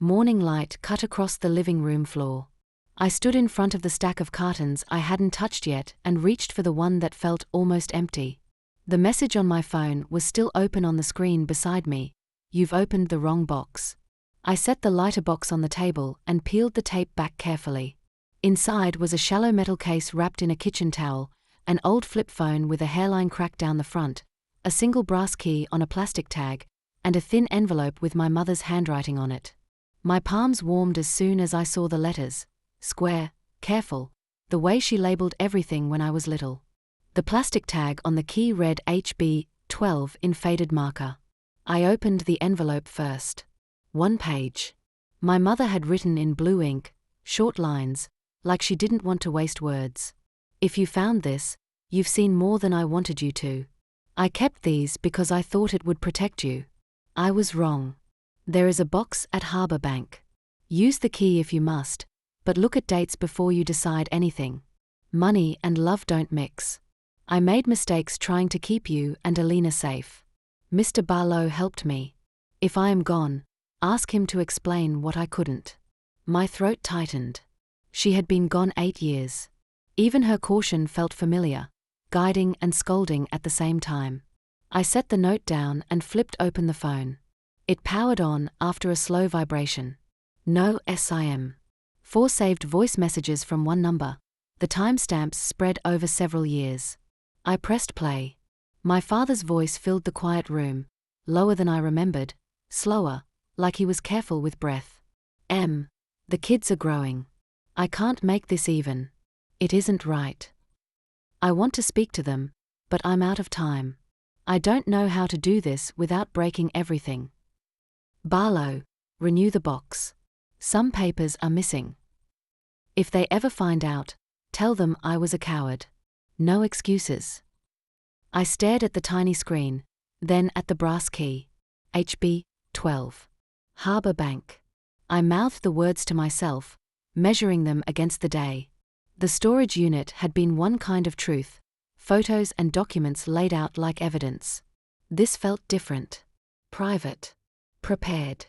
Morning light cut across the living room floor. I stood in front of the stack of cartons I hadn't touched yet and reached for the one that felt almost empty. The message on my phone was still open on the screen beside me. "You've opened the wrong box." I set the lighter box on the table and peeled the tape back carefully. Inside was a shallow metal case wrapped in a kitchen towel, an old flip phone with a hairline crack down the front, a single brass key on a plastic tag, and a thin envelope with my mother's handwriting on it. My palms warmed as soon as I saw the letters. Square, careful, the way she labeled everything when I was little. The plastic tag on the key read HB 12 in faded marker. I opened the envelope first. One page. My mother had written in blue ink, short lines, like she didn't want to waste words. "If you found this, you've seen more than I wanted you to. I kept these because I thought it would protect you. I was wrong. There is a box at Harbour Bank. Use the key if you must, but look at dates before you decide anything. Money and love don't mix. I made mistakes trying to keep you and Alina safe. Mr. Barlow helped me. If I am gone, ask him to explain what I couldn't." My throat tightened. She had been gone 8 years. Even her caution felt familiar, guiding and scolding at the same time. I set the note down and flipped open the phone. It powered on after a slow vibration. No SIM. 4 saved voice messages from one number. The timestamps spread over several years. I pressed play. My father's voice filled the quiet room, lower than I remembered, slower, like he was careful with breath. The kids are growing. I can't make this even. It isn't right. I want to speak to them, but I'm out of time. I don't know how to do this without breaking everything. Barlow, renew the box. Some papers are missing. If they ever find out, tell them I was a coward. No excuses. I stared at the tiny screen, then at the brass key. HB 12. Harbour Bank. I mouthed the words to myself, measuring them against the day. The storage unit had been one kind of truth, photos and documents laid out like evidence. This felt different. Private. Prepared.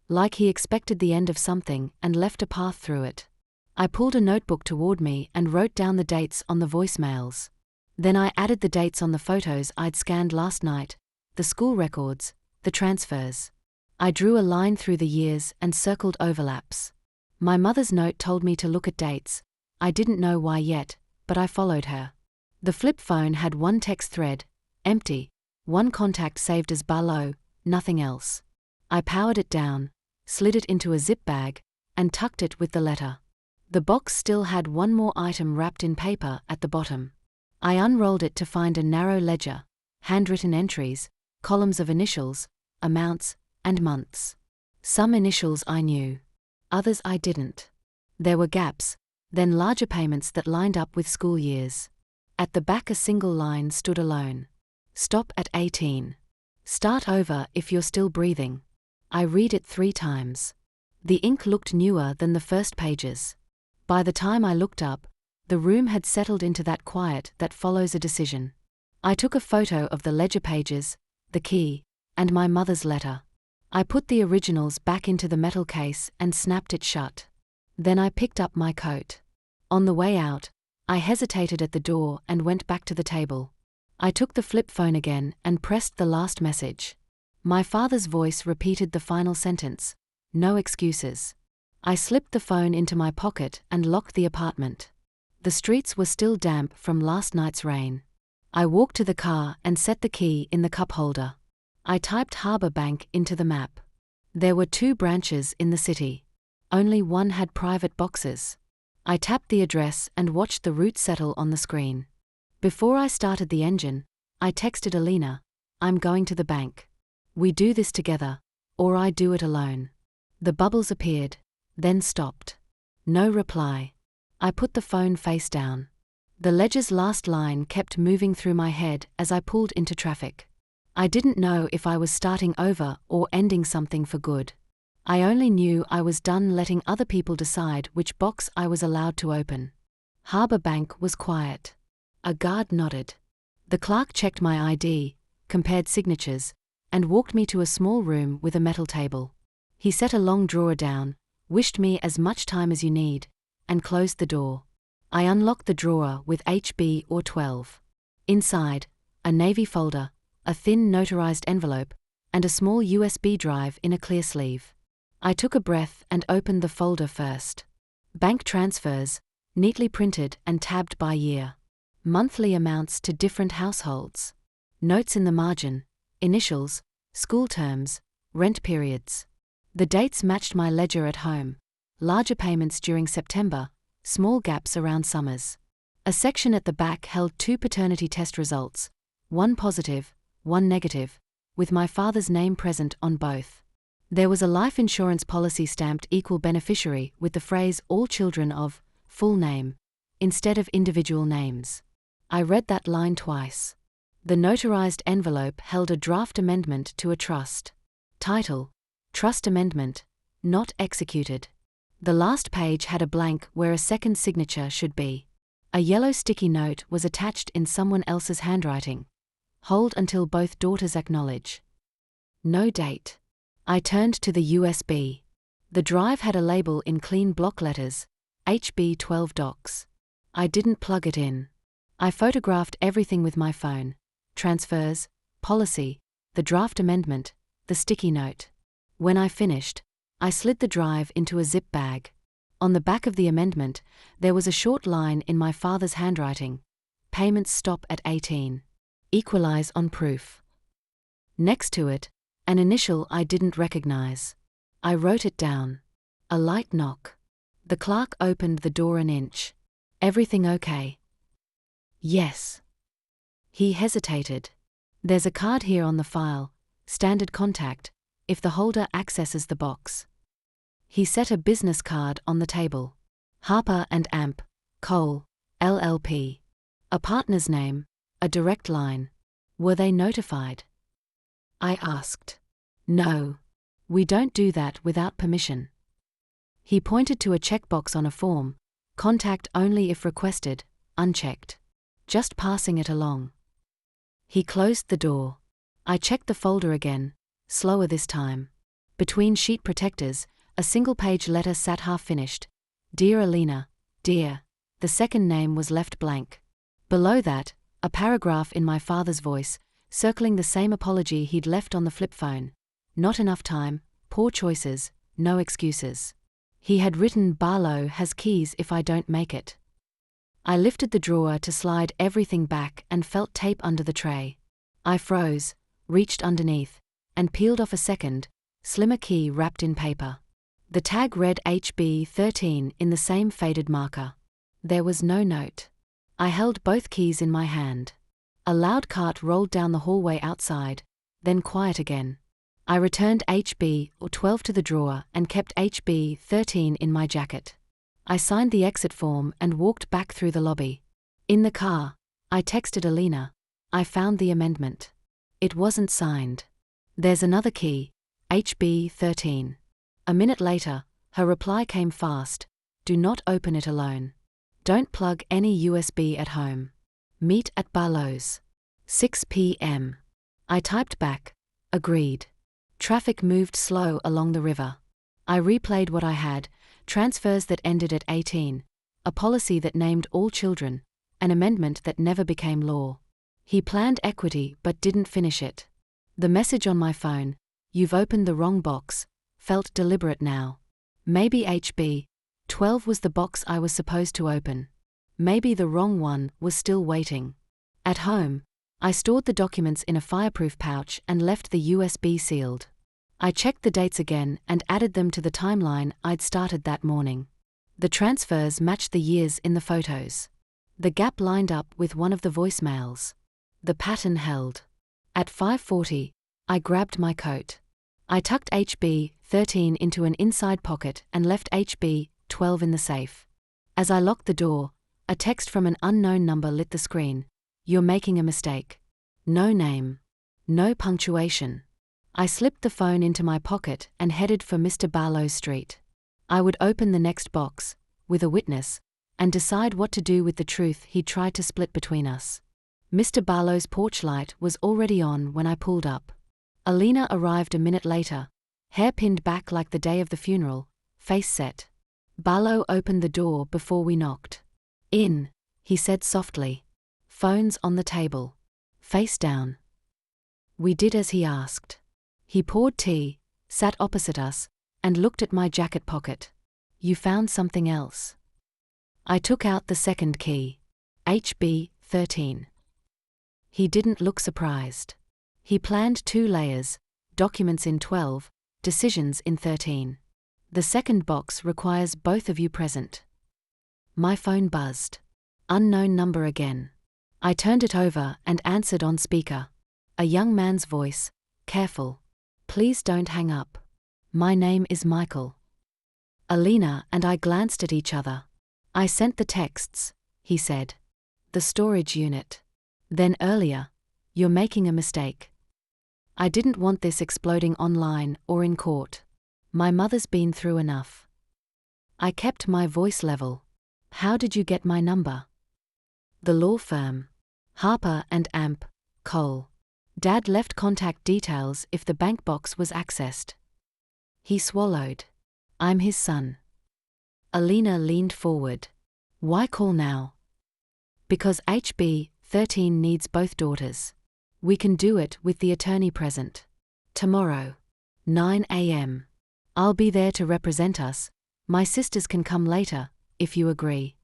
Like he expected the end of something and left a path through it. I pulled a notebook toward me and wrote down the dates on the voicemails. Then I added the dates on the photos I'd scanned last night, the school records, the transfers. I drew a line through the years and circled overlaps. My mother's note told me to look at dates. I didn't know why yet, but I followed her. The flip phone had one text thread, empty, one contact saved as Barlow, nothing else. I powered it down, slid it into a zip bag, and tucked it with the letter. The box still had one more item wrapped in paper at the bottom. I unrolled it to find a narrow ledger, handwritten entries, columns of initials, amounts, and months. Some initials I knew. Others I didn't. There were gaps, then larger payments that lined up with school years. At the back a single line stood alone. Stop at 18. Start over if you're still breathing. I read it 3 times. The ink looked newer than the first pages. By the time I looked up, the room had settled into that quiet that follows a decision. I took a photo of the ledger pages, the key, and my mother's letter. I put the originals back into the metal case and snapped it shut. Then I picked up my coat. On the way out, I hesitated at the door and went back to the table. I took the flip phone again and pressed the last message. My father's voice repeated the final sentence. No excuses. I slipped the phone into my pocket and locked the apartment. The streets were still damp from last night's rain. I walked to the car and set the key in the cup holder. I typed Harbour Bank into the map. There were 2 branches in the city. Only one had private boxes. I tapped the address and watched the route settle on the screen. Before I started the engine, I texted Alina, "I'm going to the bank. We do this together, or I do it alone." The bubbles appeared, then stopped. No reply. I put the phone face down. The ledger's last line kept moving through my head as I pulled into traffic. I didn't know if I was starting over or ending something for good. I only knew I was done letting other people decide which box I was allowed to open. Harbour Bank was quiet. A guard nodded. The clerk checked my ID, compared signatures, and walked me to a small room with a metal table. He set a long drawer down, wished me as much time as you need, and closed the door. I unlocked the drawer with HB or 12. Inside, a navy folder, a thin notarized envelope, and a small USB drive in a clear sleeve. I took a breath and opened the folder first. Bank transfers, neatly printed and tabbed by year. Monthly amounts to different households. Notes in the margin, initials, school terms, rent periods. The dates matched my ledger at home. Larger payments during September, small gaps around summers. A section at the back held 2 paternity test results, one positive, one negative, with my father's name present on both. There was a life insurance policy stamped equal beneficiary with the phrase all children of full name instead of individual names. I read that line twice. The notarized envelope held a draft amendment to a trust. Title: Trust Amendment, not executed. The last page had a blank where a second signature should be. A yellow sticky note was attached in someone else's handwriting. Hold until both daughters acknowledge. No date. I turned to the USB. The drive had a label in clean block letters, HB12 docs. I didn't plug it in. I photographed everything with my phone. Transfers, policy, the draft amendment, the sticky note. When I finished, I slid the drive into a zip bag. On the back of the amendment, there was a short line in my father's handwriting. Payments stop at 18. Equalize on proof. Next to it, an initial I didn't recognize. I wrote it down. A light knock. The clerk opened the door an inch. Everything okay? Yes. He hesitated. There's a card here on the file, standard contact, if the holder accesses the box. He set a business card on the table. Harper and Amp, Cole, LLP. A partner's name, a direct line. Were they notified? I asked. No. We don't do that without permission. He pointed to a checkbox on a form, contact only if requested, unchecked. Just passing it along. He closed the door. I checked the folder again, slower this time. Between sheet protectors, a single-page letter sat half-finished. Dear Alina, dear. The second name was left blank. Below that, a paragraph in my father's voice, circling the same apology he'd left on the flip phone. Not enough time, poor choices, no excuses. He had written Barlow has keys if I don't make it. I lifted the drawer to slide everything back and felt tape under the tray. I froze, reached underneath, and peeled off a second, slimmer key wrapped in paper. The tag read HB13 in the same faded marker. There was no note. I held both keys in my hand. A loud cart rolled down the hallway outside, then quiet again. I returned HB12 to the drawer and kept HB13 in my jacket. I signed the exit form and walked back through the lobby. In the car, I texted Alina. I found the amendment. It wasn't signed. There's another key, HB13. A minute later, her reply came fast. Do not open it alone. Don't plug any USB at home. Meet at Barlow's. 6 p.m. I typed back. Agreed. Traffic moved slow along the river. I replayed what I had, transfers that ended at 18, a policy that named all children, an amendment that never became law. He planned equity but didn't finish it. The message on my phone, you've opened the wrong box, felt deliberate now. Maybe HB12 was the box I was supposed to open. Maybe the wrong one was still waiting. At home, I stored the documents in a fireproof pouch and left the USB sealed. I checked the dates again and added them to the timeline I'd started that morning. The transfers matched the years in the photos. The gap lined up with one of the voicemails. The pattern held. At 5:40, I grabbed my coat. I tucked HB13 into an inside pocket and left HB12 in the safe. As I locked the door, a text from an unknown number lit the screen. You're making a mistake. No name. No punctuation. I slipped the phone into my pocket and headed for Mr. Barlow's street. I would open the next box, with a witness, and decide what to do with the truth he'd tried to split between us. Mr. Barlow's porch light was already on when I pulled up. Alina arrived a minute later, hair pinned back like the day of the funeral, face set. Barlow opened the door before we knocked. "In," he said softly. Phones on the table. Face down. We did as he asked. He poured tea, sat opposite us, and looked at my jacket pocket. "You found something else." I took out the second key. HB 13. He didn't look surprised. He planned 2 layers, documents in 12, decisions in 13. "The second box requires both of you present." My phone buzzed. Unknown number again. I turned it over and answered on speaker. A young man's voice, careful. "Please don't hang up. My name is Michael." Alina and I glanced at each other. "I sent the texts," he said. "The storage unit. Then earlier. You're making a mistake." I didn't want this exploding online or in court. My mother's been through enough. I kept my voice level. "How did you get my number?" "The law firm. Harper and Amp, Cole. Dad left contact details if the bank box was accessed." He swallowed. "I'm his son." Alina leaned forward. "Why call now?" "Because HB 13 needs both daughters. We can do it with the attorney present. Tomorrow. 9 a.m. I'll be there to represent us. My sisters can come later, if you agree."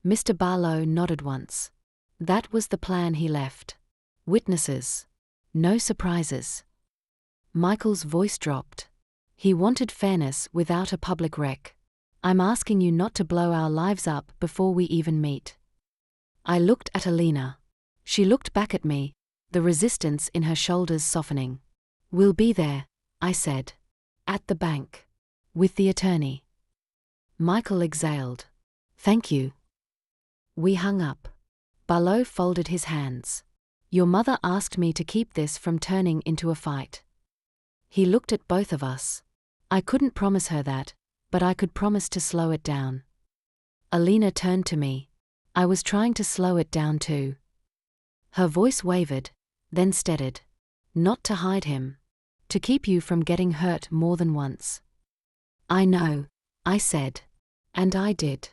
Mr. Barlow nodded once. That was the plan he left. Witnesses. No surprises. Michael's voice dropped. He wanted fairness without a public wreck. "I'm asking you not to blow our lives up before we even meet." I looked at Alina. She looked back at me, the resistance in her shoulders softening. "We'll be there," I said. "At the bank. With the attorney." Michael exhaled. "Thank you." We hung up. Barlow folded his hands. "Your mother asked me to keep this from turning into a fight." He looked at both of us. I couldn't promise her that, but I could promise to slow it down. Alina turned to me. I was trying to slow it down too. Her voice wavered, then steadied. "Not to hide him. To keep you from getting hurt more than once." "I know," I said. And I did.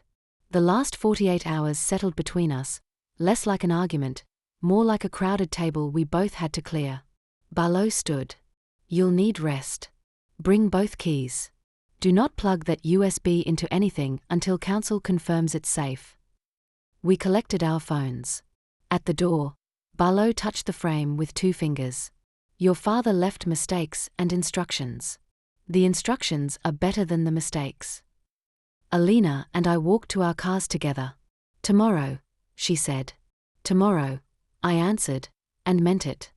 The last 48 hours settled between us, less like an argument, more like a crowded table we both had to clear. Barlow stood. "You'll need rest. Bring both keys. Do not plug that USB into anything until counsel confirms it's safe." We collected our phones. At the door, Barlow touched the frame with 2 fingers. "Your father left mistakes and instructions. The instructions are better than the mistakes." Alina and I walked to our cars together. "Tomorrow," she said. "Tomorrow," I answered, and meant it.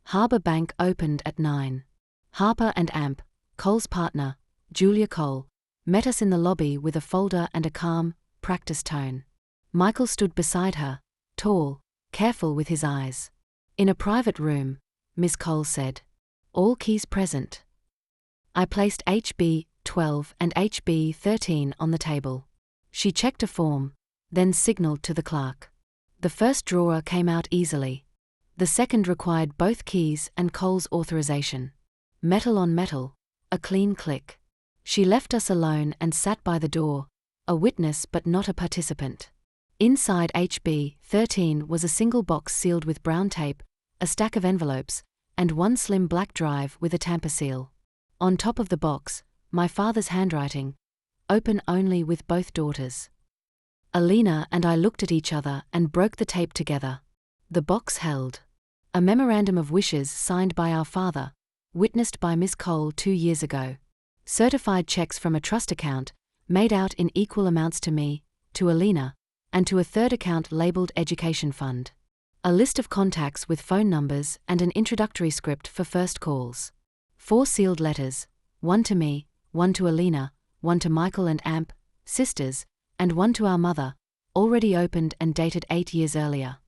Harbour Bank opened at 9. Harper and Amp, Cole's partner, Julia Cole, met us in the lobby with a folder and a calm, practiced tone. Michael stood beside her, tall, careful with his eyes. "In a private room," Miss Cole said. "All keys present." I placed HB 12 and HB 13 on the table. She checked a form, then signaled to the clerk. The first drawer came out easily. The second required both keys and Cole's authorization. Metal on metal, a clean click. She left us alone and sat by the door, a witness but not a participant. Inside HB 13 was a single box sealed with brown tape, a stack of envelopes, and one slim black drive with a tamper seal. On top of the box, my father's handwriting, "Open only with both daughters." Alina and I looked at each other and broke the tape together. The box held a memorandum of wishes signed by our father, witnessed by Miss Cole 2 years ago. Certified checks from a trust account, made out in equal amounts to me, to Alina, and to a third account labeled Education Fund. A list of contacts with phone numbers and an introductory script for first calls. 4 sealed letters, one to me, one to Alina, one to Michael and Amp, sisters, and one to our mother, already opened and dated 8 years earlier.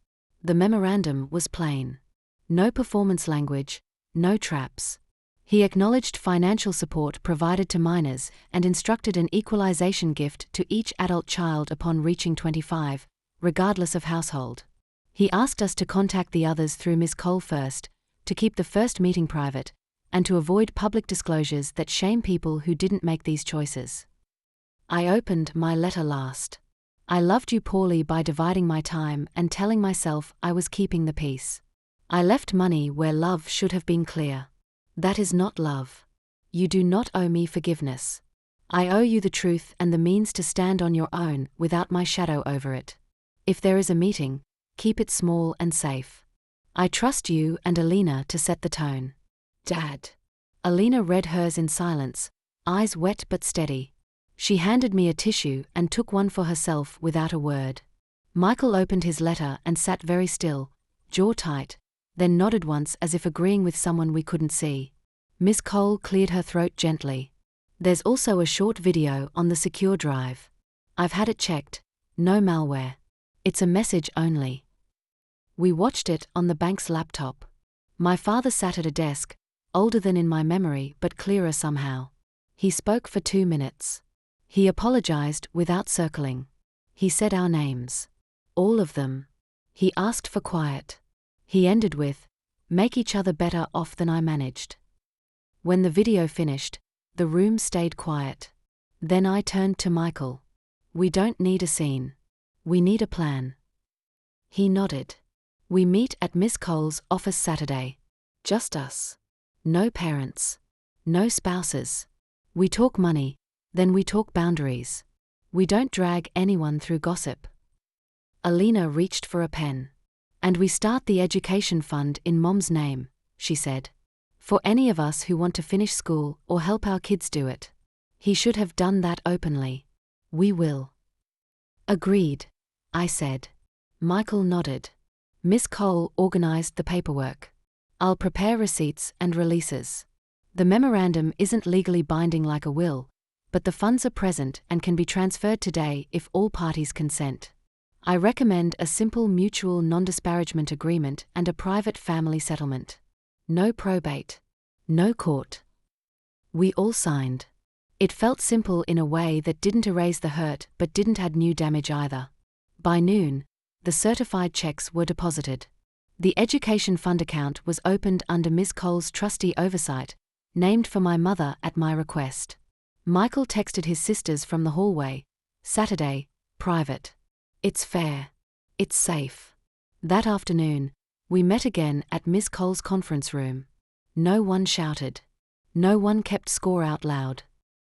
The memorandum was plain. No performance language, no traps. He acknowledged financial support provided to minors and instructed an equalization gift to each adult child upon reaching 25, regardless of household. He asked us to contact the others through Ms. Cole first, to keep the first meeting private, and to avoid public disclosures that shame people who didn't make these choices. I opened my letter last. I loved you poorly by dividing my time and telling myself I was keeping the peace. I left money where love should have been clear. That is not love. You do not owe me forgiveness. I owe you the truth and the means to stand on your own without my shadow over it. If there is a meeting, keep it small and safe. I trust you and Alina to set the tone. Dad. Alina read hers in silence, eyes wet but steady. She handed me a tissue and took one for herself without a word. Michael opened his letter and sat very still, jaw tight, then nodded once as if agreeing with someone we couldn't see. Miss Cole cleared her throat gently. There's also a short video on the secure drive. I've had it checked. No malware. It's a message only. We watched it on the bank's laptop. My father sat at a desk, older than in my memory but clearer somehow. He spoke for 2 minutes. He apologized without circling. He said our names. All of them. He asked for quiet. He ended with, "Make each other better off than I managed." When the video finished, the room stayed quiet. Then I turned to Michael. "We don't need a scene. We need a plan." He nodded. "We meet at Miss Cole's office Saturday. Just us. No parents. No spouses. We talk money, then we talk boundaries. We don't drag anyone through gossip." Alina reached for a pen. "And we start the education fund in Mom's name," she said. "For any of us who want to finish school or help our kids do it. He should have done that openly. We will." "Agreed," I said. Michael nodded. Miss Cole organized the paperwork. "I'll prepare receipts and releases. The memorandum isn't legally binding like a will, but the funds are present and can be transferred today if all parties consent. I recommend a simple mutual non-disparagement agreement and a private family settlement. No probate. No court." We all signed. It felt simple in a way that didn't erase the hurt but didn't add new damage either. By noon, the certified checks were deposited. The education fund account was opened under Ms. Cole's trustee oversight, named for my mother at my request. Michael texted his sisters from the hallway, "Saturday, private. It's fair. It's safe." That afternoon, we met again at Ms. Cole's conference room. No one shouted. No one kept score out loud.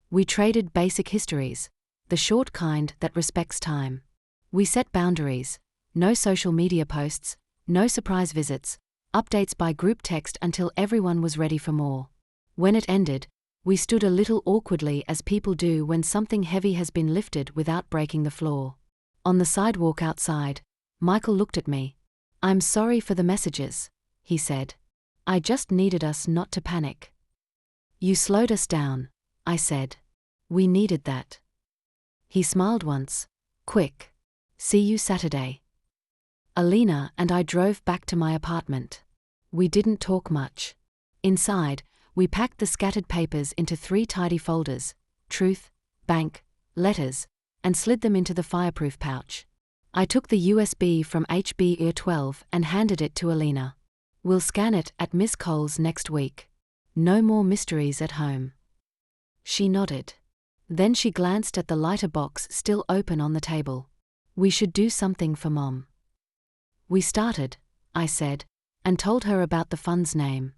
We traded basic histories, the short kind that respects time. We set boundaries. No social media posts, no surprise visits, updates by group text until everyone was ready for more. When it ended, we stood a little awkwardly as people do when something heavy has been lifted without breaking the floor. On the sidewalk outside, Michael looked at me. "I'm sorry for the messages," he said. "I just needed us not to panic." "You slowed us down," I said. "We needed that." He smiled once. "Quick. See you Saturday." Alina and I drove back to my apartment. We didn't talk much. Inside, we packed the scattered papers into 3 tidy folders: truth, bank, letters, and slid them into the fireproof pouch. I took the USB from HB-12 and handed it to Alina. "We'll scan it at Miss Cole's next week. No more mysteries at home." She nodded. Then she glanced at the lighter box still open on the table. "We should do something for Mom." "We started," I said, and told her about the fund's name.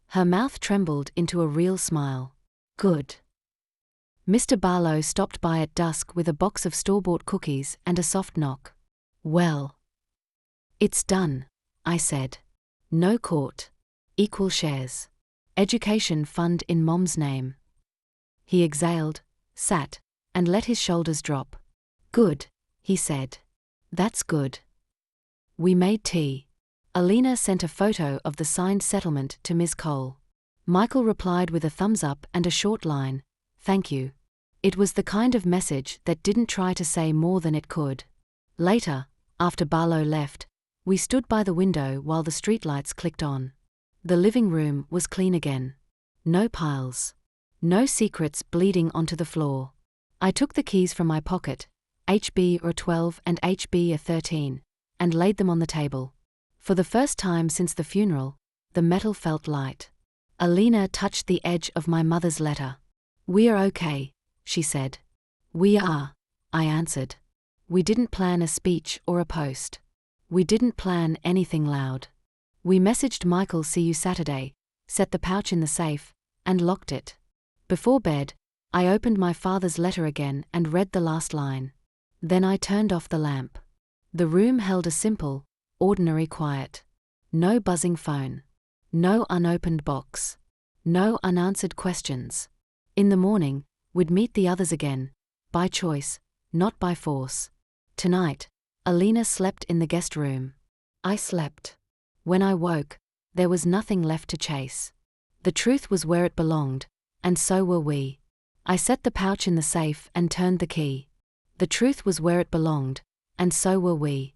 Her mouth trembled into a real smile. "Good." Mr. Barlow stopped by at dusk with a box of store-bought cookies and a soft knock. "Well." "It's done," I said. "No court. Equal shares. Education fund in Mom's name." He exhaled, sat, and let his shoulders drop. "Good," he said. "That's good." We made tea. Alina sent a photo of the signed settlement to Ms. Cole. Michael replied with a thumbs up and a short line, "Thank you." It was the kind of message that didn't try to say more than it could. Later, after Barlow left, we stood by the window while the streetlights clicked on. The living room was clean again. No piles. No secrets bleeding onto the floor. I took the keys from my pocket, HB-12 and HB-13, and laid them on the table. For the first time since the funeral, the metal felt light. Alina touched the edge of my mother's letter. "We are okay," she said. "We are," I answered. "We didn't plan a speech or a post. We didn't plan anything loud. We messaged Michael, 'See you Saturday,' set the pouch in the safe, and locked it. Before bed, I opened my father's letter again and read the last line. Then I turned off the lamp. The room held a simple, ordinary quiet. No buzzing phone. No unopened box. No unanswered questions. In the morning, we'd meet the others again, by choice, not by force. Tonight, Alina slept in the guest room. I slept. When I woke, there was nothing left to chase. The truth was where it belonged, and so were we. I set the pouch in the safe and turned the key. The truth was where it belonged, and so were we.